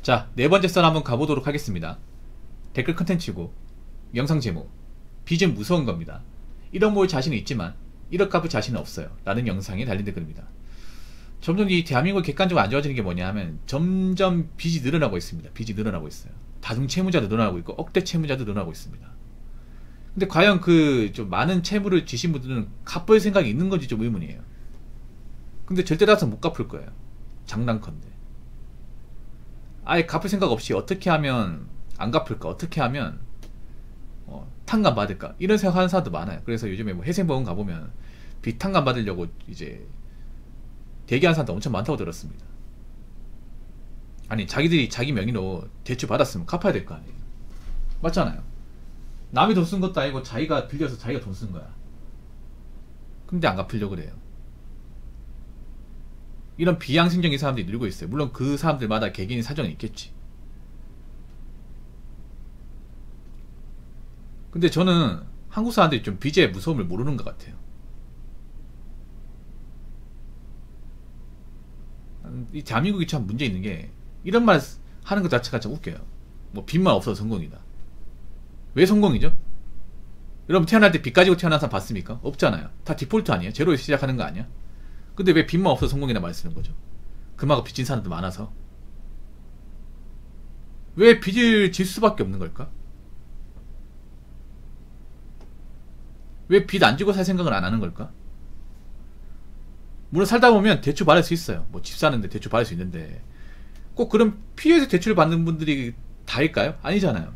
자, 네 번째 썰 한번 가보도록 하겠습니다. 댓글 컨텐츠고 영상 제목, 빚은 무서운 겁니다. 1억 모을 자신은 있지만 1억 갚을 자신은 없어요 라는 영상에 달린 댓글입니다. 점점 이 대한민국이 객관적으로 안 좋아지는 게 뭐냐 하면 점점 빚이 늘어나고 있습니다. 빚이 늘어나고 있어요. 다중 채무자도 늘어나고 있고 억대 채무자도 늘어나고 있습니다. 근데 과연 그 좀 많은 채무를 지신 분들은 갚을 생각이 있는 건지 좀 의문이에요. 근데 절대 다서 못 갚을 거예요. 장난컨대. 아예 갚을 생각 없이 어떻게 하면 안 갚을까, 어떻게 하면 탕감 받을까, 이런 생각하는 사람도 많아요. 그래서 요즘에 뭐 회생보험 가보면 빚 탕감 받으려고 이제 대기하는 사람도 엄청 많다고 들었습니다. 아니, 자기들이 자기 명의로 대출 받았으면 갚아야 될 거 아니에요. 맞잖아요. 남이 돈 쓴 것도 아니고 자기가 빌려서 자기가 돈 쓴 거야. 근데 안 갚으려고 그래요. 이런 비양심적인 사람들이 늘고 있어요. 물론 그 사람들마다 개개인의 사정이 있겠지. 근데 저는 한국 사람들이 좀 빚의 무서움을 모르는 것 같아요. 이 대한민국이 참 문제 있는 게 이런 말 하는 것 자체가 참 웃겨요. 뭐 빚만 없어도 성공이다. 왜 성공이죠? 여러분 태어날 때 빚 가지고 태어난 사람 봤습니까? 없잖아요. 다 디폴트 아니에요? 제로에서 시작하는 거 아니야? 근데 왜 빚만 없어도 성공이라 말 쓰는 거죠? 그만큼 빚진 사람도 많아서. 왜 빚을 질 수밖에 없는 걸까? 왜 빚 안 지고 살 생각을 안 하는 걸까? 물론 살다 보면 대출 받을 수 있어요. 뭐 집 사는데 대출 받을 수 있는데 꼭 그런 필요해서 대출을 받는 분들이 다일까요? 아니잖아요.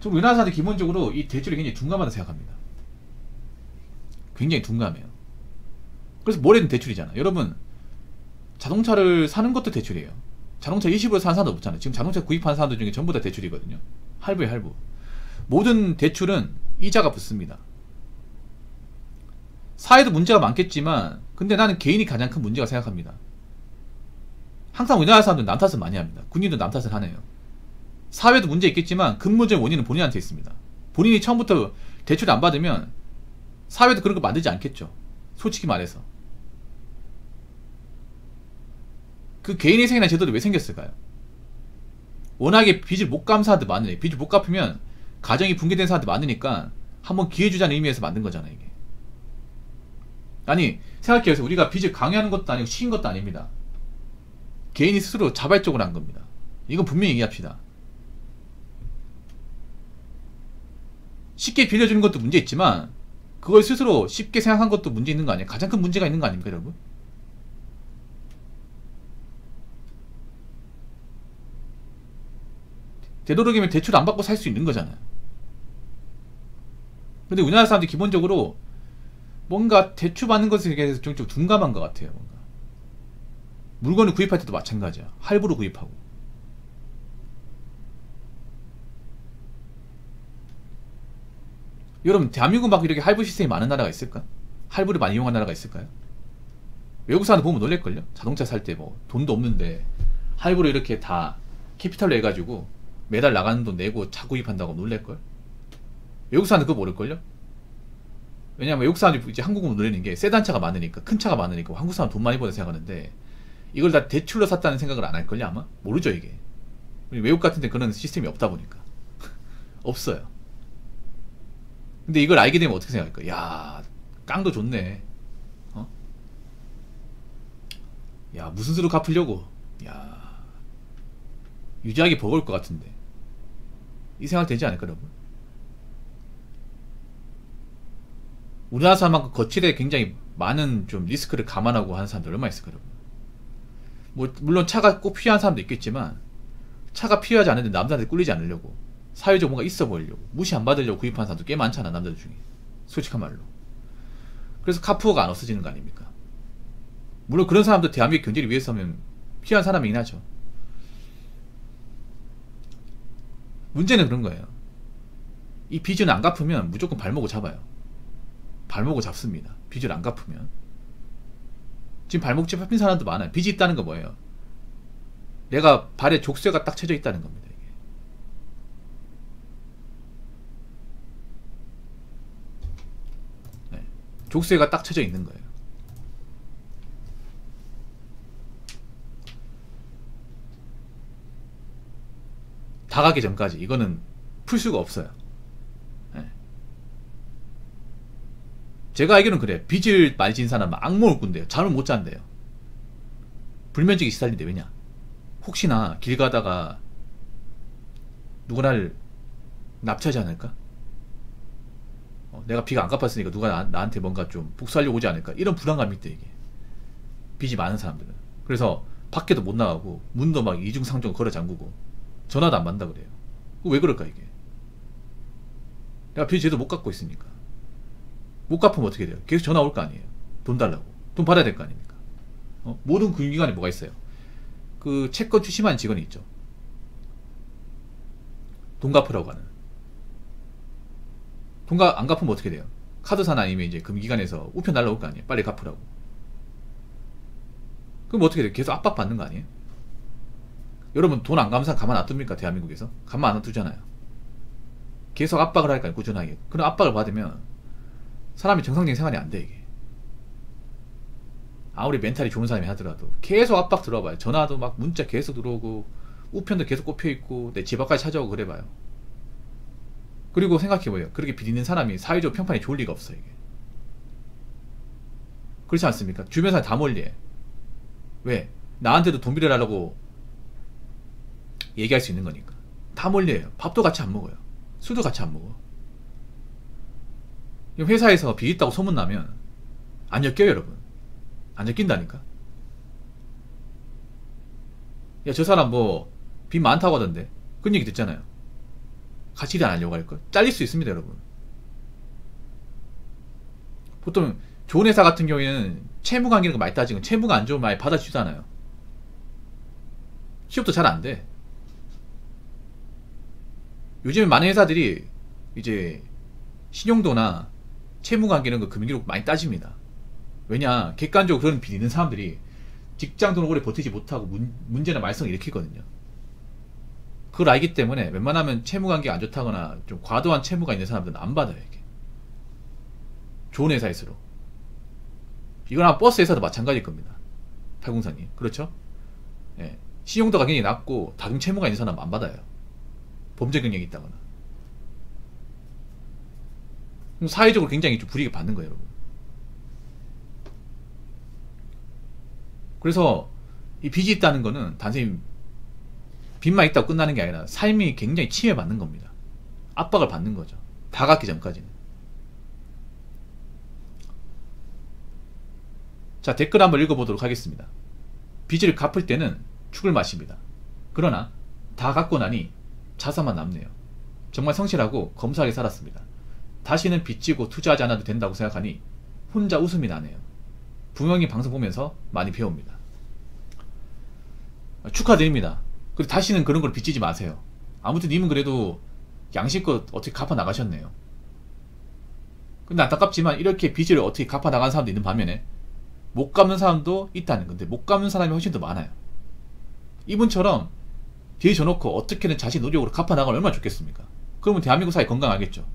좀 우리나라 사람들이 기본적으로 이 대출에 굉장히 둔감하다고 생각합니다. 굉장히 둔감해요. 그래서 뭐래든 대출이잖아. 여러분 자동차를 사는 것도 대출이에요. 자동차 20으로 사는 사람도 없잖아요. 지금 자동차 구입하는 사람들 중에 전부 다 대출이거든요. 할부에 할부. 모든 대출은 이자가 붙습니다. 사회도 문제가 많겠지만 근데 나는 개인이 가장 큰 문제가 생각합니다. 항상 우리나라 사람들은 남 탓을 많이 합니다. 군인도 남 탓을 하네요. 사회도 문제 있겠지만 근본적인 원인은 본인한테 있습니다. 본인이 처음부터 대출을 안 받으면 사회도 그런 거 만들지 않겠죠. 솔직히 말해서. 그 개인회생이나 제도도 왜 생겼을까요? 워낙에 빚을 못 갚는 사람들 많으니까. 빚을 못 갚으면 가정이 붕괴된 사람들 많으니까 한번 기회 주자는 의미에서 만든 거잖아요, 이게. 아니, 생각해보세요. 우리가 빚을 강요하는 것도 아니고 시킨 것도 아닙니다. 개인이 스스로 자발적으로 한 겁니다. 이건 분명히 얘기합시다. 쉽게 빌려주는 것도 문제 있지만 그걸 스스로 쉽게 생각한 것도 문제 있는 거 아니에요? 가장 큰 문제가 있는 거 아닙니까, 여러분? 되도록이면 대출 안 받고 살 수 있는 거잖아요. 근데 우리나라 사람들이 기본적으로 뭔가 대출 받는 것에 대해서 좀 둔감한 것 같아요. 뭔가. 물건을 구입할 때도 마찬가지야. 할부로 구입하고. 여러분 대한민국 막 이렇게 할부 시스템이 많은 나라가 있을까? 할부를 많이 이용한 나라가 있을까요? 외국 사람들 보면 놀랄걸요? 자동차 살 때 뭐 돈도 없는데 할부로 이렇게 다 캐피탈로 해가지고 매달 나가는 돈 내고 차 구입한다고 놀랄걸? 외국 사람들 그거 모를걸요? 왜냐면 외국 사람들이 이제 한국은 놀리는 게 세단차가 많으니까, 큰 차가 많으니까 한국 사람 돈 많이 버는 생각하는데 이걸 다 대출로 샀다는 생각을 안 할걸요 아마? 모르죠 이게. 외국 같은 데 그런 시스템이 없다 보니까. 없어요. 근데 이걸 알게 되면 어떻게 생각할까? 야, 깡도 좋네. 어? 야, 무슨 수로 갚으려고? 야, 유지하기 버거울 것 같은데. 이 생각 되지 않을까, 여러분? 우리나라 사람만큼 거칠에 굉장히 많은 좀 리스크를 감안하고 하는 사람들 얼마나 있을까, 여러분? 뭐, 물론 차가 꼭 필요한 사람도 있겠지만, 차가 필요하지 않은데 남자한테 꿀리지 않으려고. 사회적 뭔가 있어 보이려고, 무시 안 받으려고 구입하는 사람도 꽤 많잖아, 남자들 중에. 솔직한 말로. 그래서 카푸어가 안 없어지는 거 아닙니까? 물론 그런 사람도 대한민국 경제를 위해서면 필요한 사람이긴 하죠. 문제는 그런 거예요. 이 빚을 안 갚으면 무조건 발목을 잡아요. 발목을 잡습니다. 빚을 안 갚으면. 지금 발목 잡힌 사람도 많아요. 빚이 있다는 거 뭐예요? 내가 발에 족쇄가 딱 쳐져 있다는 겁니다. 족쇄가 딱 쳐져 있는 거예요. 다 가기 전까지 이거는 풀 수가 없어요. 예. 제가 알기로는 그래. 빚을 많이 진 사람은 악몽을 꾼대요. 잠을 못 잔대요. 불면증이 시달린대. 왜냐? 혹시나 길 가다가 누가 나를 납치하지 않을까? 내가 빚 안 갚았으니까 누가 나한테 뭔가 좀 복수하려고 오지 않을까? 이런 불안감이 있대, 이게. 빚이 많은 사람들은. 그래서 밖에도 못 나가고 문도 막 이중상중 걸어 잠그고 전화도 안 받는다 그래요. 왜 그럴까, 이게? 내가 빚 제대로 못 갚고 있으니까. 못 갚으면 어떻게 돼요? 계속 전화 올 거 아니에요. 돈 달라고. 돈 받아야 될 거 아닙니까? 모든 금융기관에 뭐가 있어요? 그 채권 추심하는 직원이 있죠. 돈 갚으라고 하는. 돈 안 갚으면 어떻게 돼요? 카드사나 아니면 이제 금기관에서 우편 날라올 거 아니에요? 빨리 갚으라고. 그럼 어떻게 돼요? 계속 압박받는 거 아니에요? 여러분 돈 안 갚는 사람 가만 놔둡니까? 대한민국에서? 가만 안 놔두잖아요. 계속 압박을 할까요? 꾸준하게. 그런 압박을 받으면 사람이 정상적인 생활이 안 돼, 이게. 아무리 멘탈이 좋은 사람이 하더라도 계속 압박 들어와봐요. 전화도 막 문자 계속 들어오고 우편도 계속 꼽혀있고 내 집 앞까지 찾아오고 그래봐요. 그리고 생각해봐요. 그렇게 비리는 사람이 사회적으로 평판이 좋을 리가 없어, 이게. 그렇지 않습니까? 주변 사람 다 멀리해. 왜? 나한테도 돈 빌려달라고 얘기할 수 있는 거니까. 다 멀리해요. 밥도 같이 안 먹어요. 술도 같이 안 먹어. 회사에서 빚 있다고 소문나면 안 엮여요, 여러분. 안 엮인다니까. 야, 저 사람 뭐 빚 많다고 하던데. 그런 얘기 듣잖아요. 같이 일 안 하려고 할걸? 잘릴 수 있습니다, 여러분. 보통 좋은 회사 같은 경우에는 채무관계 이런 거 많이 따지고 채무가 안 좋으면 많이 받아주지도 않아요. 취업도 잘 안 돼. 요즘에 많은 회사들이 이제 신용도나 채무관계 이런 거 금융기록 많이 따집니다. 왜냐, 객관적으로 그런 빚 있는 사람들이 직장 돈을 오래 버티지 못하고 문제나 말썽을 일으키거든요. 그걸 알기 때문에 웬만하면 채무관계가 안 좋다거나 좀 과도한 채무가 있는 사람들은 안 받아요, 이게. 좋은 회사일수록. 이건 아마 버스 회사도 마찬가지일 겁니다. 팔공사님. 그렇죠? 예. 신용도가 굉장히 낮고 다중 채무가 있는 사람은 안 받아요. 범죄 경력이 있다거나. 그럼 사회적으로 굉장히 좀 불이익을 받는 거예요, 여러분. 그래서 이 빚이 있다는 거는 단순히 빚만 있다고 끝나는 게 아니라 삶이 굉장히 침해받는 겁니다. 압박을 받는 거죠. 다 갚기 전까지는. 자, 댓글 한번 읽어보도록 하겠습니다. 빚을 갚을 때는 죽을 맛입니다. 그러나 다 갚고 나니 자산만 남네요. 정말 성실하고 검소하게 살았습니다. 다시는 빚지고 투자하지 않아도 된다고 생각하니 혼자 웃음이 나네요. 분명히 방송 보면서 많이 배웁니다. 축하드립니다. 그리고 다시는 그런 걸 빚지지 마세요. 아무튼 님은 그래도 양심껏 어떻게 갚아 나가셨네요. 근데 안타깝지만 이렇게 빚을 어떻게 갚아 나가는 사람도 있는 반면에 못 갚는 사람도 있다는 건데, 못 갚는 사람이 훨씬 더 많아요. 이분처럼 뒤에 져놓고 어떻게든 자신 노력으로 갚아 나가면 얼마나 좋겠습니까? 그러면 대한민국 사회 건강하겠죠.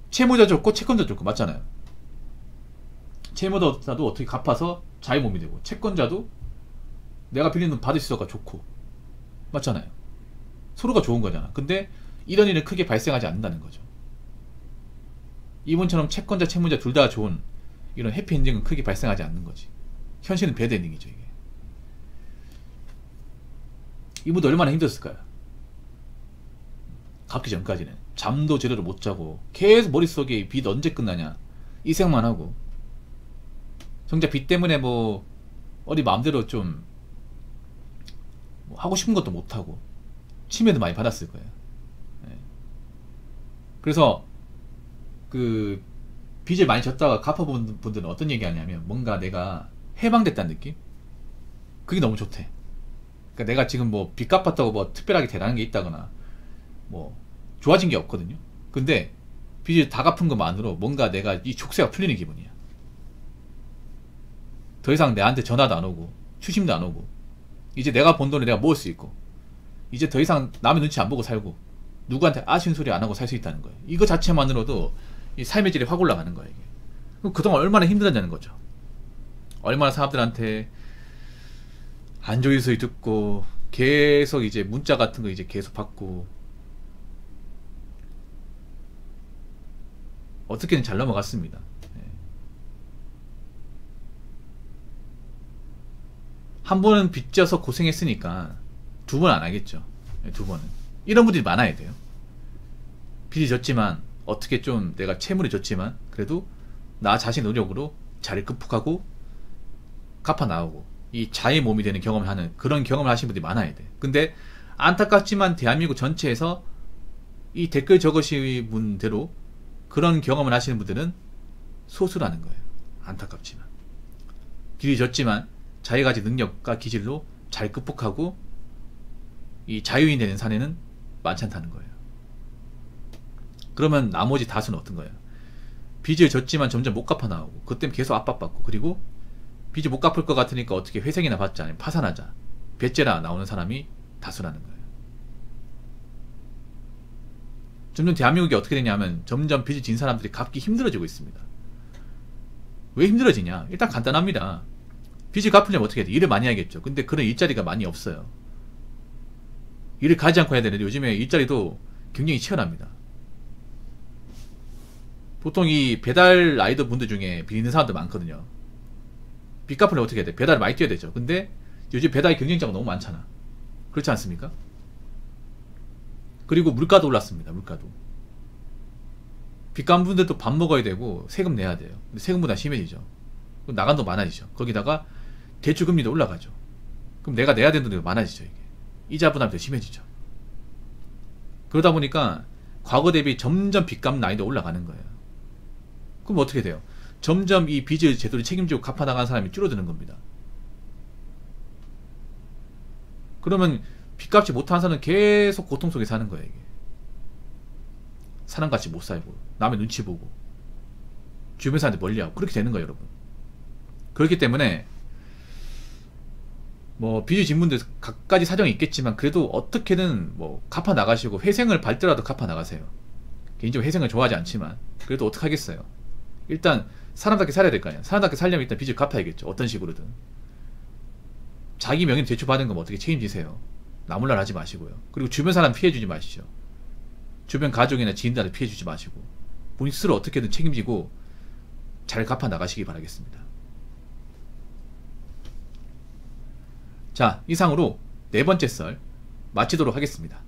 채무자 좋고 채권자 좋고 맞잖아요. 채무자도 어떻게 갚아서 자유 몸이 되고, 채권자도 내가 빌린 돈 받을 수 있어가 좋고, 맞잖아요. 서로가 좋은 거잖아. 근데 이런 일은 크게 발생하지 않는다는 거죠. 이분처럼 채권자 채무자 둘 다 좋은 이런 해피엔딩은 크게 발생하지 않는 거지. 현실은 배드엔딩이죠, 이게. 이분도 얼마나 힘들었을까요? 갚기 전까지는 잠도 제대로 못 자고 계속 머릿속에 빚 언제 끝나냐 이 생각만 하고, 정작 빚 때문에 뭐 어디 마음대로 좀 뭐 하고 싶은 것도 못하고 침해도 많이 받았을 거예요. 네. 그래서 그 빚을 많이 졌다가 갚아본 분들은 어떤 얘기 하냐면, 뭔가 내가 해방됐다는 느낌? 그게 너무 좋대. 그러니까 내가 지금 뭐 빚 갚았다고 뭐 특별하게 대단한 게 있다거나 뭐 좋아진 게 없거든요. 근데 빚을 다 갚은 것만으로 뭔가 내가 이 족쇄가 풀리는 기분이야. 더 이상 내한테 전화도 안 오고 추심도 안 오고, 이제 내가 번 돈을 내가 모을 수 있고, 이제 더 이상 남의 눈치 안 보고 살고 누구한테 아쉬운 소리 안 하고 살 수 있다는 거예요. 이거 자체만으로도 이 삶의 질이 확 올라가는 거예요, 이게. 그럼 그동안 얼마나 힘들었냐는 거죠. 얼마나 사람들한테 안 좋은 소리 듣고 계속 이제 문자 같은 거 이제 계속 받고 어떻게든 잘 넘어갔습니다. 예. 한 번은 빚져서 고생했으니까 두 번 안 하겠죠. 예, 두 번은. 이런 분들이 많아야 돼요. 빚이 졌지만 어떻게 좀 내가 채무를 졌지만 그래도 나 자신 노력으로 잘 극복하고 갚아 나오고 이 자의 몸이 되는 경험을 하는 그런 경험을 하시는 분들이 많아야 돼. 근데 안타깝지만 대한민국 전체에서 이 댓글 적으신 분대로 그런 경험을 하시는 분들은 소수라는 거예요. 안타깝지만 길이 졌지만 자기 가진 능력과 기질로 잘 극복하고 이 자유인이 되는 사례는 많지 않다는 거예요. 그러면 나머지 다수는 어떤 거예요? 빚을 졌지만 점점 못 갚아 나오고 그것 때문에 계속 압박받고 그리고 빚을 못 갚을 것 같으니까 어떻게 회생이나 받자 아니면 파산하자 배째라 나오는 사람이 다수라는 거예요. 점점 대한민국이 어떻게 되냐면 점점 빚을 진 사람들이 갚기 힘들어지고 있습니다. 왜 힘들어지냐? 일단 간단합니다. 빚을 갚으려면 어떻게 해야 돼? 일을 많이 해야겠죠. 근데 그런 일자리가 많이 없어요. 일을 가지 않고 해야 되는데 요즘에 일자리도 굉장히 치열합니다. 보통 이 배달 라이더 분들 중에 빚 있는 사람들 많거든요. 빚 갚으려면 어떻게 해야 돼? 배달을 많이 뛰어야 되죠. 근데 요즘 배달 경쟁자가 너무 많잖아. 그렇지 않습니까? 그리고 물가도 올랐습니다. 물가도. 빚 갚은 분들도 밥 먹어야 되고 세금 내야 돼요. 근데 세금보다 심해지죠. 그럼 나간 돈 많아지죠. 거기다가 대출금리도 올라가죠. 그럼 내가 내야 되는 돈이 많아지죠. 이게. 이자 부담이 더 심해지죠. 그러다 보니까 과거 대비 점점 빚갚는 난이도 올라가는 거예요. 그럼 어떻게 돼요? 점점 이 빚을 제대로 책임지고 갚아나가는 사람이 줄어드는 겁니다. 그러면 빚갚지 못한 사람은 계속 고통 속에 사는 거예요. 이게. 사람같이 못 살고 남의 눈치 보고 주변 사람한테 멀리하고 그렇게 되는 거예요. 여러분. 그렇기 때문에 뭐 빚을 진 분들 각가지 사정이 있겠지만 그래도 어떻게든 뭐 갚아 나가시고 회생을 밟더라도 갚아 나가세요. 개인적으로 회생을 좋아하지 않지만 그래도 어떡하겠어요. 일단 사람답게 살아야 될 거 아니야. 사람답게 살려면 일단 빚을 갚아야겠죠. 어떤 식으로든. 자기 명의로 대출받은 거면 어떻게 책임지세요. 나몰라라 하지 마시고요. 그리고 주변 사람 피해주지 마시죠. 주변 가족이나 지인들한테 피해주지 마시고 본인 스스로 어떻게든 책임지고 잘 갚아 나가시기 바라겠습니다. 자, 이상으로 네 번째 썰 마치도록 하겠습니다.